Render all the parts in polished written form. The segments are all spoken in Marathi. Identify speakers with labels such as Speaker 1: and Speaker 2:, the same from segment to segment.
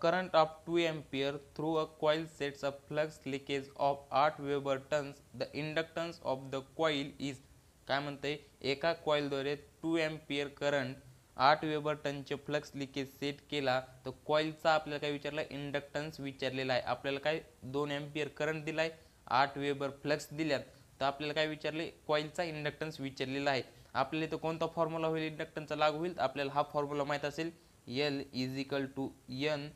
Speaker 1: current of 2 ampere through a coil sets a flux linkage of 8 Weber turns. The inductance of the coil is. काय म्हणते, एका कॉइलद्वारे 2 एम्पियर करंट 8 वेबर टनचे फ्लक्स लिकेज सेट केला तर कॉइलचा आपल्याला काय विचारला, इंडक्टन्स विचारलेला आहे. आपल्याला काय 2 एम्पियर करंट दिलाय, 8 वेबर फ्लक्स दिल्यात, तर आपल्याला काय विचारले, कॉइलचा इंडक्टन्स विचारलेला आहे. आपल्याला इथं कोणता फॉर्म्युला होईल इंडक्टन्सचा लागू होईल, आपल्याला हा फॉर्म्युला माहित असेल, L is equal to N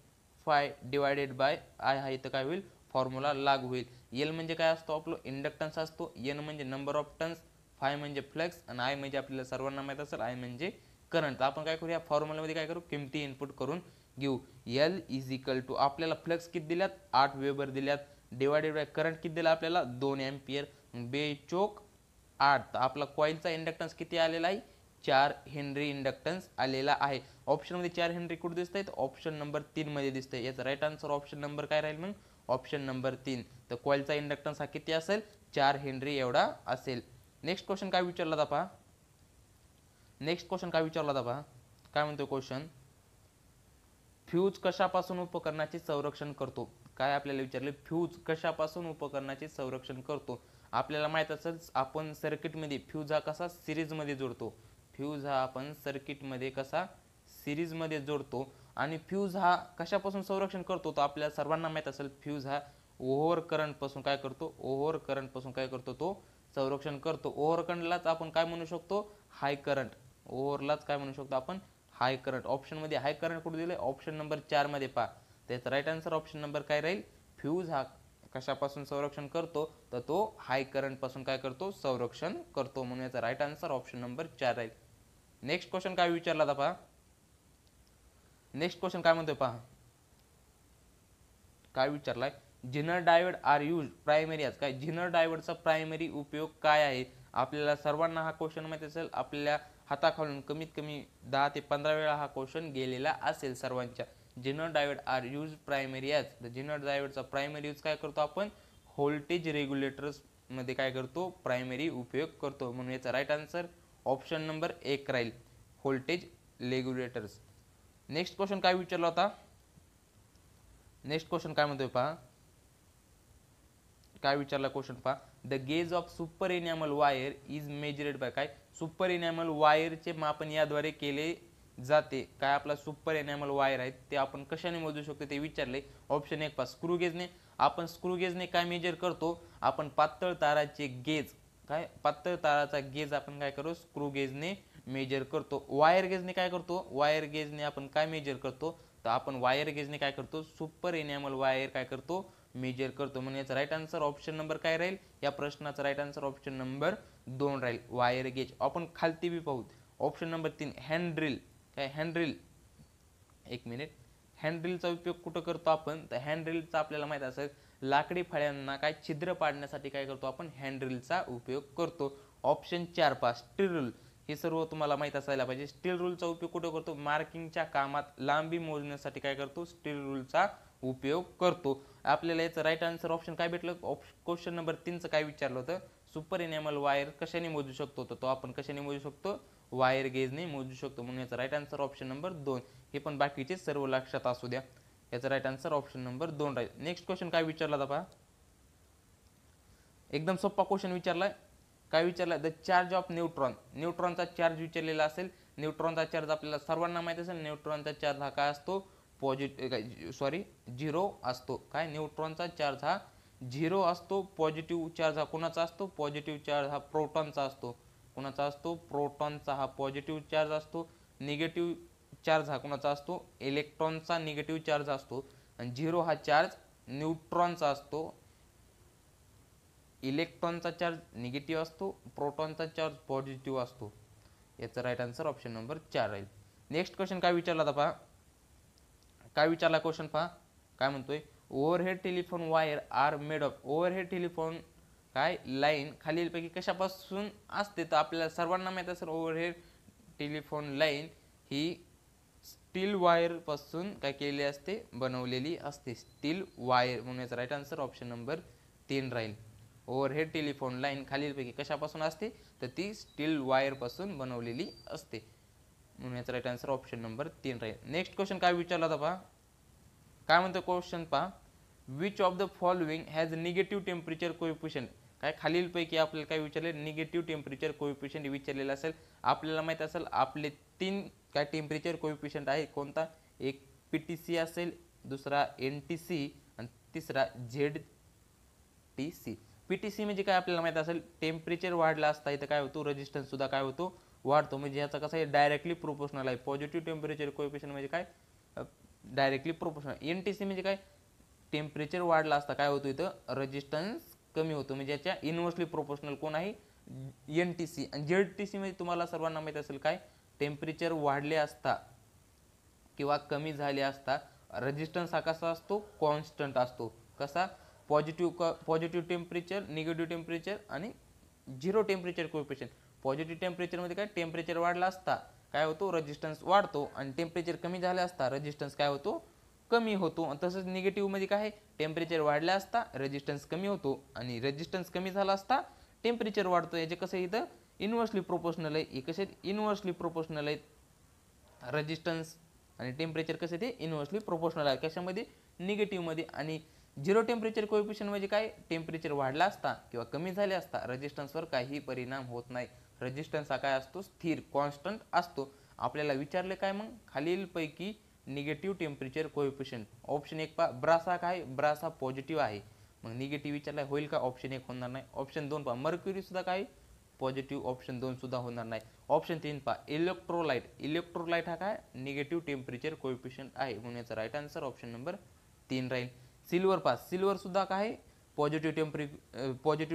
Speaker 1: phi divided by I. हा इथं काय होईल, फॉर्म्युला लागू होईल. L म्हणजे काय असतो, आपलं इंडक्टन्स असतो, N म्हणजे नंबर ऑफ टर्न्स, फाय म्हणजे फ्लक्स आणि आय म्हणजे आपल्याला सर्वांना माहित असेल आय म्हणजे करंट. आपण काय करूया, फॉर्म्युलामध्ये काय करू, किमती इनपुट करून घेऊ. L इज इक्वल टू आपल्याला फ्लक्स किती दिल्यात, 8 वेबर दिल्यात, डिवायडेड बाय करंट किती दिला आपल्याला, 2 एम्पियर, बेचोक 8. तर आपला कॉइलचा इंडक्टन्स किती आलेला आहे, 4 हेनरी इंडक्टन्स आलेला आहे. ऑप्शनमध्ये 4 हेनरी कुठे दिसतंय, तर ऑप्शन नंबर 3 मध्ये दिसतंय. याचा राईट आन्सर ऑप्शन नंबर काय राहील मग, ऑप्शन नंबर 3. तर कॉइलचा इंडक्टन्स हा किती असेल, 4 हेनरी एवढा असेल. नेक्स्ट क्वेश्चन काय विचारला होता पहा, नेक्स्ट क्वेश्चन काय विचारला होता पहा, काय म्हणतो क्वेश्चन, फ्यूज कशापासून उपकरणाचे संरक्षण करतो. काय आपल्याला विचारले, फ्यूज कशापासून उपकरणाचे संरक्षण करतो. आपल्याला माहित असेल, आपण सर्किटमध्ये फ्यूज हा कसा सिरीजमध्ये जोडतो, फ्यूज हा आपण सर्किटमध्ये कसा सिरीजमध्ये जोडतो. आणि फ्यूज हा कशापासून संरक्षण करतो, तर आपल्याला सर्वांना माहित असेल, फ्यूज हा ओव्हर करंट पासून काय करतो, ओव्हर करंट पासून काय करतो, तो संरक्षण करतो. ओव्हर करंटलाच आपण काय म्हणू शकतो, हाय करंट. ओव्हरलाच काय म्हणू शकतो आपण, हाय करंट. ऑप्शन मध्ये हाय करंट कुठे दिले, ऑप्शन नंबर 4 मध्ये पहा. त्याचा राईट आन्सर ऑप्शन नंबर काय राहील, फ्यूज हा कशापासून संरक्षण करतो, तर तो हाय करंट पासून काय करतो, संरक्षण करतो. म्हणून याचा राईट आन्सर ऑप्शन नंबर 4 राहील. नेक्स्ट क्वेश्चन काय विचारला होता पहा, नेक्स्ट क्वेश्चन काय म्हणतोय पहा, काय विचारलाय, झिनर डायोड आर यूज प्रायमरी आज. काय झिनर डायोडचा प्रायमरी उपयोग काय आहे. आपल्याला सर्वांना हा क्वेश्चन माहिती असेल, आपल्या हाताखालून कमीत कमी 10 ते 15 वेळा हा क्वेश्चन गेलेला असेल सर्वांच्या. Zener diode are use primary as. तर झिनर डायोडचा प्रायमरी यूज काय करतो आपण, व्होल्टेज रेग्युलेटर्स मध्ये काय करतो, प्रायमरी उपयोग करतो. म्हणून याचा राईट आन्सर ऑप्शन नंबर 1 राहील, व्होल्टेज रेग्युलेटर्स. नेक्स्ट क्वेश्चन काय विचारला होता, नेक्स्ट क्वेश्चन काय म्हणतोय पहा, काय विचारला क्वेश्चन पहा, the gauge of super enamel wire is measured by. काय सुपर इनॅमल वायरचे मापन याद्वारे केले जाते. काय आपला सुपर इनॅमल वायर आहे ते आपण कशाने मोजू शकतो ते विचारले. ऑप्शन 1 पहा, स्क्रू गेजने. आपण स्क्रू गेजने काय मेजर करतो, आपण पातळ ताराचे गेज, काय पातळ ताराचा गेज आपण काय करू, स्क्रू गेजने मेजर करतो. वायर गेजने काय करतो, वायर गेजने आपण काय मेजर करतो, तर आपण वायर गेजने काय करतो, सुपर इनॅमल वायर काय करतो, मेजर करतो. म्हणून याचा राईट आन्सर ऑप्शन नंबर काय राहील, या प्रश्नाचा राईट आन्सर ऑप्शन नंबर 2 राहील, वायर गेज. आपण खालती बी पाहू, ऑप्शन नंबर 3 हँड ड्रिल. काय हँड ड्रिल, एक मिनिट, हँड ड्रिलचा उपयोग कुठं करतो आपण, तर हँड ड्रिलचा आपल्याला माहित असेल, लाकडी फळ्यांना काय छिद्र पाडण्यासाठी काय करतो आपण, हँड ड्रिलचा उपयोग करतो. ऑप्शन 4 पहा, स्टील रूल. हे सर्व तुम्हाला माहित असायला पाहिजे. स्टील रूलचा उपयोग कुठं करतो, मार्किंगच्या कामात लांबी मोजण्यासाठी काय करतो, स्टील रूलचा उपयोग करतो. आपल्याला याचं राईट आन्सर ऑप्शन काय भेटलं, क्वेश्चन नंबर 3चं काय विचारलं होतं, सुपर इनॅमल वायर कशाने मोजू शकतो, तर तो आपण कशाने मोजू शकतो, वायर गेजने मोजू शकतो. म्हणून याचा राईट आन्सर ऑप्शन नंबर 2. हे पण बाकीचे सर्व लक्षात असू द्या. याचा राईट आन्सर ऑप्शन नंबर 2 राहील. नेक्स्ट क्वेश्चन काय विचारला होता पहा, एकदम सोपा क्वेश्चन विचारलाय. काय विचारला, द चार्ज ऑफ न्यूट्रॉन. न्यूट्रॉनचा चार्ज विचारलेला असेल. न्यूट्रॉनचा चार्ज आपल्याला सर्वांना माहिती असेल, न्यूट्रॉनचा चार्ज हा काय असतो, पॉझिटिव्ह, सॉरी 0 असतो. काय न्यूट्रॉनचा चार्ज हा 0 असतो. पॉझिटिव्ह चार्ज हा कोणाचा असतो, पॉझिटिव्ह चार्ज हा प्रोटॉनचा असतो. कोणाचा असतो, प्रोटॉनचा हा पॉझिटिव्ह चार्ज असतो. निगेटिव्ह चार्ज हा कोणाचा असतो, इलेक्ट्रॉनचा निगेटिव्ह चार्ज असतो. आणि 0 हा चार्ज न्यूट्रॉनचा असतो. इलेक्ट्रॉनचा चार्ज निगेटिव्ह असतो, प्रोटॉनचा चार्ज पॉझिटिव्ह असतो. याचा राईट आन्सर ऑप्शन नंबर 4 राहील. नेक्स्ट क्वेश्चन काय विचारला होता पहा, काय विचारला क्वेश्चन पहा, काय म्हणतोय, overhead telephone wire are made of. Overhead telephone काय लाईन खालीलपैकी कशापासून असते, तर आपल्याला सर्वांना माहित असेल, ओव्हरहेड टेलिफोन लाईन ही स्टील वायर पासून काय केलेली असते, बनवलेली असते, स्टील वायर. म्हणून याचा राईट आन्सर ऑप्शन नंबर 3 राहील. ओव्हरहेड टेलिफोन लाईन खालीलपैकी कशापासून असते, तर ती स्टील वायर पासून बनवलेली असते. म्हणून याचा राईट आन्सर ऑप्शन नंबर 3 राहील. नेक्स्ट क्वेश्चन काय विचारला होता पहा, काय म्हणतो क्वेश्चन पहा, which of the following has negative temperature coefficient. काय खालीलपैकी आपल्याला काय विचारले, निगेटिव्ह टेम्परेचर कोएफिशियंट विचारलेलं असेल. आपल्याला माहित असेल आपले 3 काय टेम्परेचर कोएफिशियंट आहे. कोणता, एक पीटीसी असेल, दुसरा एनटीसी आणि तिसरा झेडटीसी. पीटीसी म्हणजे काय आपल्याला माहित असेल, टेम्परेचर वाढला असता इथं काय होतो, रेजिस्टन्स सुद्धा काय होतो, वाढतो. म्हणजे याचा कसं आहे, डायरेक्टली प्रोपोर्शनल आहे. पॉझिटिव्ह टेम्परेचर कोएफिशियंट म्हणजे काय, डायरेक्टली प्रोपोर्शनल. एनटीसी म्हणजे काय, टेम्परेचर वाढला असता काय होतो, इथं रेजिस्टन्स कमी होतो. म्हणजे याच्या इनव्हर्सली प्रोपोर्शनल कोण आहे, एनटीसी. आणि झेडटीसी म्हणजे तुम्हाला सर्वांना माहित असेल काय, टेम्परेचर वाढले असता किंवा कमी झाले असता रेजिस्टन्स हा कसा असतो, कॉन्स्टंट असतो. कसा, पॉझिटिव्ह टेम्परेचर, निगेटिव्ह टेम्परेचर आणि झिरो टेम्परेचर कोएफिशियंट. पॉझिटिव्ह टेम्परेचरमध्ये काय, टेम्परेचर वाढला असता काय होतो, रेजिस्टन्स वाढतो. आणि टेम्परेचर कमी झाले असता रेजिस्टन्स काय होतो, कमी होतो. तसंच निगेटिव्ह मध्ये काय, टेम्परेचर वाढले असता रेजिस्टन्स कमी होतो आणि रेजिस्टन्स कमी झाला असता टेम्परेचर वाढतो. याचे कसं इथं इनव्हर्सली प्रोपोर्शनल आहे. हे कसे इनव्हर्सली प्रोपोर्शनल आहेत, रेजिस्टन्स आणि टेम्परेचर कसे ते इनव्हर्सली प्रोपोर्शनल आहे. कशामध्ये, निगेटिव्ह मध्ये. आणि झिरो टेम्परेचर कोएफिशियंट म्हणजे काय, टेम्परेचर वाढला असता किंवा कमी झाले असता रेजिस्टन्सवर काही परिणाम होत नाही. रेजिस्टन्स हा काय असतो, स्थिर कॉन्स्टंट असतो. आपल्याला विचारले काय मग, खालीलपैकी निगेटिव्ह टेम्परेचर कोएफिशियंट. ऑप्शन 1 पहा, ब्रास हा काय, ब्रास हा पॉझिटिव्ह आहे. मग निगेटिव्ह विचारला होईल का, ऑप्शन 1 होणार नाही. ऑप्शन 2 पहा, मर्क्युरी सुद्धा काय पॉझिटिव्ह, ऑप्शन 2 सुद्धा होणार नाही. ऑप्शन 3 पहा, इलेक्ट्रोलाइट. इलेक्ट्रोलाइट हा काय, निगेटिव्ह टेम्परेचर कोएफिशियंट आहे. म्हणून याचा राईट आन्सर ऑप्शन नंबर 3 राहील. सिल्वर पहा, सिल्वर सुद्धा काय पॉझिटिव्ह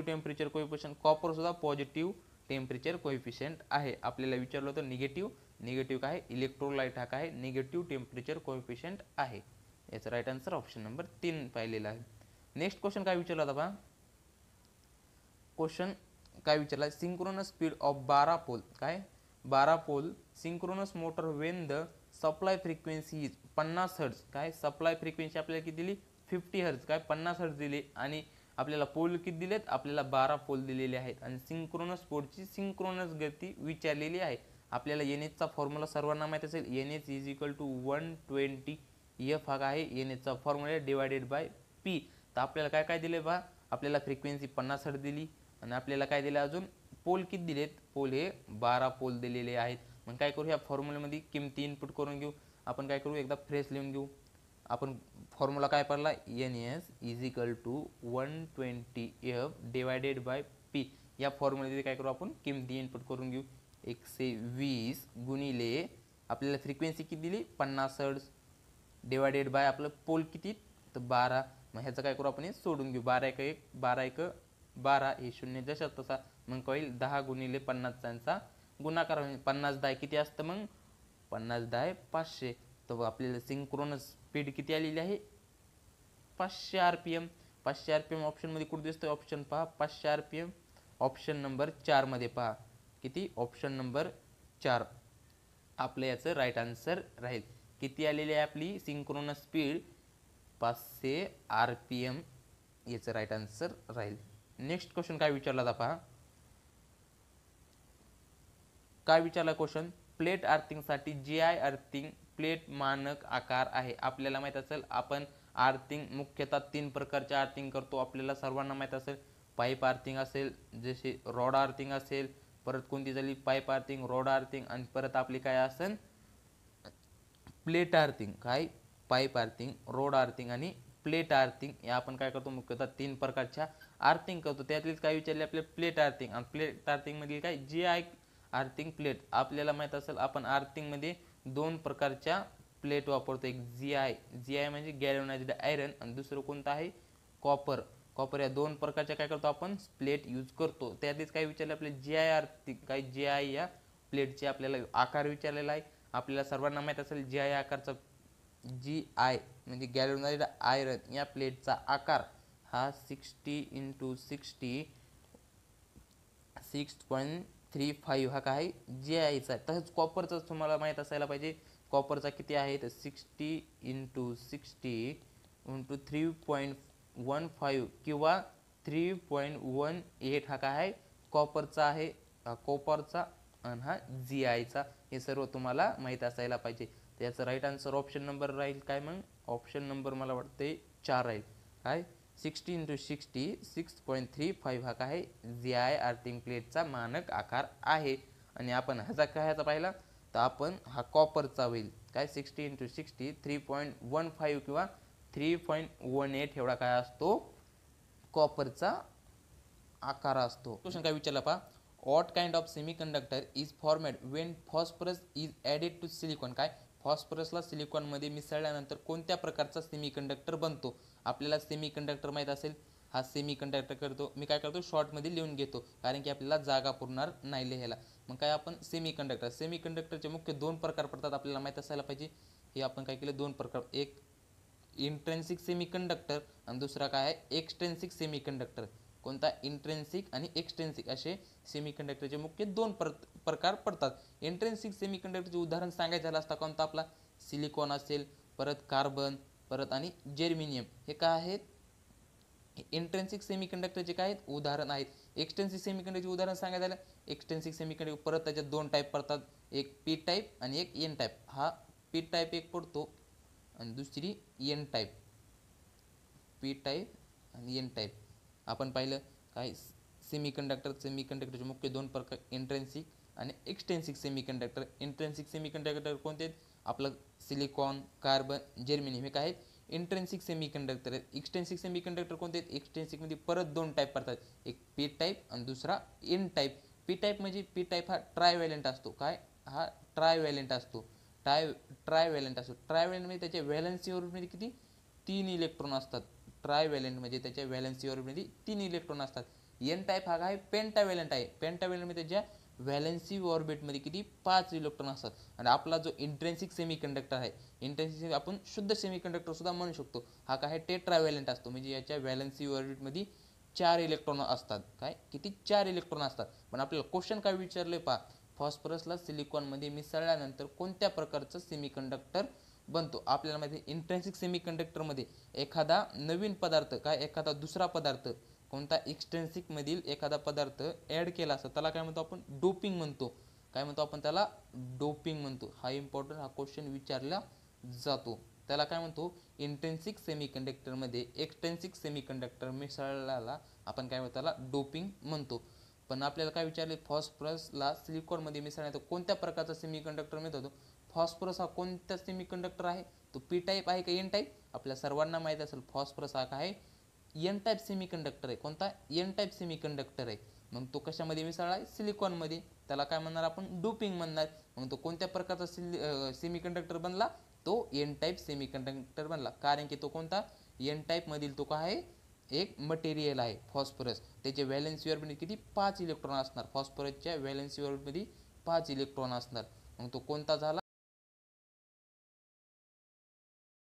Speaker 1: टेम्परेचर कोएफिशियंट. कॉपर सुद्धा पॉझिटिव्ह टेम्परेचर कोएफिशियंट आहे. आपल्याला विचारलं होतं निगेटिव्ह काय, इलेक्ट्रोलाइट हा काय निगेटिव्ह टेम्परेचर कोएफिशियंट आहे. याचा राईट आन्सर ऑप्शन नंबर 3 पाहिलेला आहे. नेक्स्ट क्वेश्चन काय विचारला होता पहा, क्वेश्चन काय विचारला, सिंक्रोनस स्पीड ऑफ 12 पोल. काय, 12 pole synchronous motor when the supply frequency is 50 hertz. काय, सप्लाय फ्रिक्वेन्सी आपल्याला किती दिली, 50 हर्ट्ज. काय, 50 हर्ट्ज दिली. आणि आपल्याला पोल किती दिलेत, आपल्याला 12 पोल दिलेले आहेत. आणि सिंक्रोनस स्पीडची सिंक्रोनस गती विचारलेली आहे. आपल्याला एनएचचा फॉर्म्युला सर्वांना माहिती असेल, N H is equal to 120 F हा आहे एनएचचा फॉर्म्युला डिवायडेड बाय पी. तर आपल्याला काय काय दिले पहा, आपल्याला फ्रिक्वेन्सी 50 हर्ट्ज दिली आणि आपल्याला काय दिलं, अजून पोल किती दिलेत, पोल हे 12 पोल दिलेले आहेत. मग काय करू, ह्या फॉर्म्युल्यामध्ये किमती इनपुट करून घेऊ. आपण काय करू, एकदा फ्रेश लिहून घेऊ. आपण फॉर्म्युला काय पडला, N S is equal to 120 F divided by P. या फॉर्म्युल्यामध्ये काय करू, आपण किमती इनपुट करून घेऊ. 120 गुणिले आपल्याला फ्रिक्वेन्सी किती दिली, 50 हर्ट्ज डिवायडेड बाय आपलं पोल किती, तर 12. मग ह्याचं काय करू, आपण हे सोडून घेऊ. 12 1 12 1 12 हे शून्य जशा तसा. मग होईल 10 गुणिले 50 चा गुणाकार होईल. 50 10 किती असतं, मग 50 10 500. तर आपल्याला सिंक्रोनस स्पीड किती आलेली आहे, 500 RPM. 500 RPM ऑप्शन मध्ये कुठे दिसतोय, ऑप्शन पहा 500 RPM ऑप्शन नंबर 4 मध्ये पहा. किती, ऑप्शन नंबर 4 आपलं याचं राईट आन्सर राहील. किती आलेली आहे आपली सिंक्रोनस स्पीड, 500 RPM. याचं राईट आन्सर राहील. नेक्स्ट क्वेश्चन काय विचारला होता पहा, काय विचारला क्वेश्चन, प्लेट अर्थिंग साठी GI अर्थिंग प्लेट मानक आकार आहे. आपल्याला माहित असेल आपण अर्थिंग मुख्यतः 3 प्रकारचे अर्थिंग करतो. आपल्याला सर्वांना माहित असेल, पाईप अर्थिंग असेल, जसे रॉड अर्थिंग असेल, परत कोणती झाली पाईप अर्थिंग, रॉड अर्थिंग, आणि परत आपली काय असेल प्लेट अर्थिंग. काय, पाईप अर्थिंग, रोड अर्थिंग आणि प्लेट अर्थिंग. या आपण काय करतो, मुख्यतः 3 प्रकारच्या अर्थिंग करतो. त्यातलीच काय विचारले आपले, प्लेट अर्थिंग. आणि प्लेट अर्थिंग मध्ये काय, GI अर्थिंग प्लेट. आपल्याला माहित असेल आपण अर्थिंग मध्ये 2 प्रकारच्या प्लेट वापरतो. एक GI म्हणजे गॅल्वनाइज्ड आयरन, आणि दुसरं कोणतं आहे, कॉपर. कॉपर. या 2 प्रकारच्या काय करतो आपण, प्लेट यूज करतो. त्यातलीच काय विचारले आपले GI अर्थिंग. काय, GI या प्लेटचे आपल्याला आकार विचारलेला आहे. आपल्याला सर्वांना माहित असेल GI आकारचा, GI म्हणजे गॅल्वनाइज्ड आयरन या प्लेटचा आकार हा 60 × 60 6.35 हा काय GIचा. तसंच कॉपरचा तुम्हाला माहित असायला पाहिजे, कॉपरचा किती आहे तर 60 × 60 × 3.15 किंवा 3.18 हा काय आहे कॉपरचा आहे, कॉपरचा. आणि हा GIचा. हे सर्व तुम्हाला माहित असायला पाहिजे. त्याचं राईट आन्सर ऑप्शन नंबर राहील काय, मग ऑप्शन नंबर मला वाटते 4 आहे. काय 60 × 60 6.35 हा काय ZI अर्थिंग प्लेटचा मानक आकार आहे. आणि आपण ह्याचा काय पाहिला तर आपण हा कॉपरचा होईल. काय 60 × 60 3.15 किंवा 3.18 एवढा काय असतो कॉपरचा आकार असतो. क्वेश्चन काय विचारला पहा, what kind of semiconductor is formed when phosphorus is added to silicon. काय फॉस्फरसला सिलिकॉनमध्ये मिसळल्यानंतर कोणत्या प्रकारचा सेमीकंडक्टर बनतो. आपल्याला सेमीकंडक्टर माहीत असेल, हा सेमीकंडक्टर करतो. मी काय करतो शॉर्टमध्ये लिहून घेतो कारण की आपल्याला जागा पुरणार नाही लिहायला. मग काय आपण सेमीकंडक्टरचे मुख्य 2 प्रकार पडतात, आपल्याला माहीत असायला पाहिजे. हे आपण काय केलं 2 प्रकार, एक इंट्रेन्सिक सेमीकंडक्टर आणि दुसरा काय आहे एक्सट्रेन्सिक सेमीकंडक्टर. कोणता इंट्रेन्सिक आणि एक्सट्रेन्सिक असे सेमीकंडक्टरचे मुख्य 2 प्रकार पडतात. इंट्रेन्सिक सेमीकंडक्टरचे उदाहरण सांगायचं झालं असता कोणता आपला सिलिकॉन असेल, परत कार्बन, परत आणि जर्मेनियम हे काय आहेत इंट्रेन्सिक सेमीकंडक्टरचे काय आहेत उदाहरण आहेत. एक्सटेन्सिक सेमीकंडक्टरचे उदाहरण सांगायचं झालं, एक्सटेन्सिक सेमीकंडक्टर परत त्याच्यात 2 टाईप पडतात, एक पी टाईप आणि एक एन टाईप. हा पी टाईप एक पडतो आणि दुसरी एन टाईप. पी टाईप आणि एन टाईप आपण पाहिलं. काय सेमीकंडक्टरचे मुख्य 2 प्रकार इंट्रेन्सिक आणि एक्सटेन्सिक सेमीकंडक्टर. इंट्रेन्सिक सेमीकंडक्टर कोणते आहेत, आपलं सिलिकॉन, कार्बन, जर्मेनियम हे काय आहेत इंट्रेन्सिक सेमीकंडक्टर आहेत. एक्सटेन्सिक सेमीकंडक्टर कोणते आहेत, एक्सटेन्सिकमध्ये परत 2 टाईप पडतात, एक पी टाईप आणि दुसरा एन टाईप. पी टाईप म्हणजे पी टाईप हा ट्रायव्हॅलेंट असतो. काय हा ट्रायव्हॅलेंट असतो. ट्रायव्हॅलेंट असतो. ट्रायव्हॅलेंट म्हणजे त्याच्या व्हॅलेन्सी ऑर्बिटमध्ये किती 3 इलेक्ट्रॉन असतात. ट्रायव्हॅलेंट म्हणजे त्याच्या व्हॅलेन्सी ऑर्बिटमध्ये 3 इलेक्ट्रॉन असतात. एन टाईप हा काय पेंटाव्हॅलेंट आहे. पेंटाव्हॅलेंट म्हणजे त्याच्या व्हॅलेन्सी ऑर्बिटमध्ये किती 5 इलेक्ट्रॉन असतात. आणि आपला जो इंट्रेन्सिक सेमीकंडक्टर आहे, इंट्रेन्सिक आपण शुद्ध सेमीकंडक्टर सुद्धा म्हणू शकतो. हा काय टेट्राव्हॅलेंट असतो म्हणजे याच्या व्हॅलेन्सी ऑर्बिटमध्ये 4 इलेक्ट्रॉन असतात. काय किती 4 इलेक्ट्रॉन असतात. पण आपल्याला क्वेश्चन काय विचारले पहा, फॉस्फरसला सिलिकॉनमध्ये मिसळल्यानंतर कोणत्या प्रकारचं सेमीकंडक्टर बनतो. आपल्याला माहिती इंट्रेन्सिक सेमीकंडक्टरमध्ये एखादा नवीन पदार्थ काय एखादा दुसरा पदार्थ कोणता एक्सट्रेन्सिक मधील एखादा पदार्थ ॲड केला असता त्याला काय म्हणतो आपण डोपिंग म्हणतो. काय म्हणतो आपण त्याला डोपिंग म्हणतो. हा इम्पॉर्टंट हा क्वेश्चन विचारला जातो. त्याला काय म्हणतो इंट्रेन्सिक सेमीकंडक्टरमध्ये एक्सट्रेन्सिक सेमीकंडक्टर मिसळल्याला आपण काय म्हणतो त्याला डोपिंग म्हणतो. पण आपल्याला काय विचारले फॉस्फरसला सिलिकॉनमध्ये मिसळण्यात कोणत्या प्रकारचा सेमीकंडक्टर मिळतो. फॉस्फरस हा कोणता सेमीकंडक्टर आहे, तो पी टाईप आहे का एन टाईप. आपल्या सर्वांना माहीत असेल फॉस्फरस हा काय एन टाईप सेमीकंडक्टर आहे. कोणता एन टाईप सेमीकंडक्टर आहे. मग तो कशामध्ये मिसळला आहे सिलिकॉनमध्ये. त्याला काय म्हणणार आपण डोपिंग म्हणणार. मग तो कोणत्या प्रकारचा सेमीकंडक्टर बनला, तो एन टाईप सेमीकंडक्टर बनला. कारण की तो कोणता एन टाईप मधील तो काय आहे एक मटेरियल आहे फॉस्फरस. त्याचे व्हॅलेन्सी ऑर्बिट किती 5 इलेक्ट्रॉन असणार. फॉस्फरसच्या व्हॅलेन्सी ऑर्बिटमध्ये 5 इलेक्ट्रॉन असणार. मग तो कोणता झाला